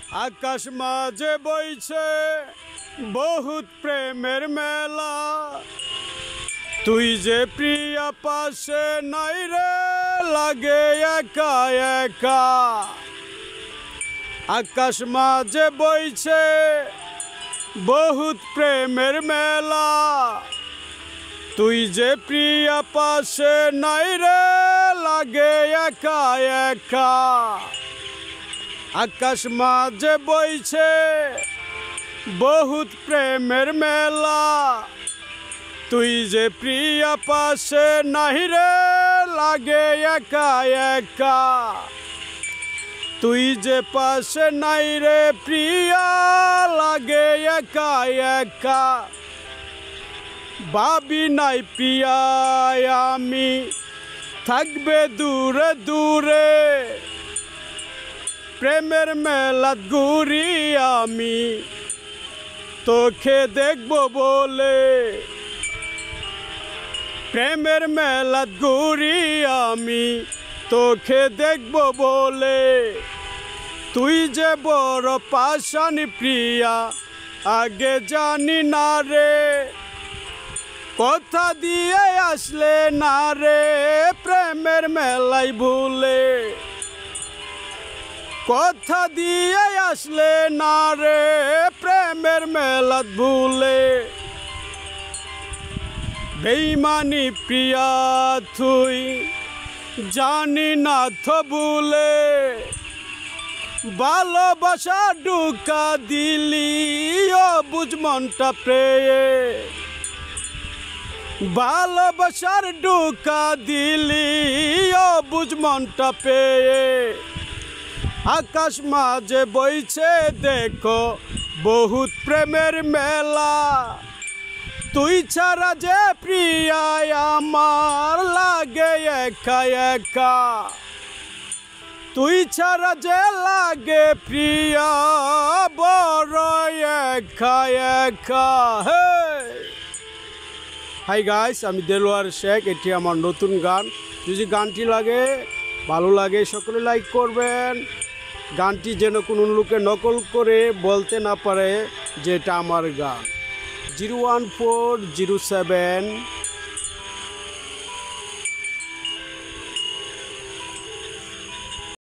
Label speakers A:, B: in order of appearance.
A: আকাশ মাঝে বইছে বহুত প্রেমের মেলা, তুই যে প্রিয়া পাশে নাই রে লাগে একা একা। আকাশ মাঝে বইছে বহুত প্রেমের মেলা, তুই যে প্রিয়া পাশে নাই রে লাগে একা একা। আকাশ মাঝে বইছে বহুত প্রেমের মেলা, তুই যে প্রিয়া পাশে নাই রে লাগে একা একা। তুই যে পাশে নাই রে প্রিয়া লাগে একা একা। ভাবি নাই প্রিয়া আমি থাকবে দূরে দূরে, প্রেমের মেলাত ঘুরি আমি তোকে দেখব বলে। প্রেমের মেলাত ঘুরি আমি তোকে দেখব বলে, তুই যে বড় পাশানি প্রিয়া আগে জানি না রে। কথা দিয়ে আসলে না রে প্রেমের মেলাই ভুলে, কথা দিয়ে আসলে না রে প্রেমের মেলাত ভুলে। বেইমানি প্রিয়া তুই জানি না তো ভুলে, ভালোবাসা ঢুকা দিলি ও বুঝ মনটা পেয়ে। ভালোবাসার ঢুকা দিলি ও বুঝ মনটা পেয়ে। আকাশ মাঝে বইছে দেখো বহুত প্রেমের মেলা, তুই ছাড়া যে প্রিয়া আমার লাগে একা একা। তুই ছাড়া যে লাগে প্রিয়া বড় একা একা। হাই গাইস, আমি দেলোয়ার শেখ। এটি আমার নতুন গান। যদি গানটি ভালো লাগে সকলে লাইক করবেন। গানটি যেন কোনো লোকে নকল করে বলতে না পারে যে এটা আমার গান। 01407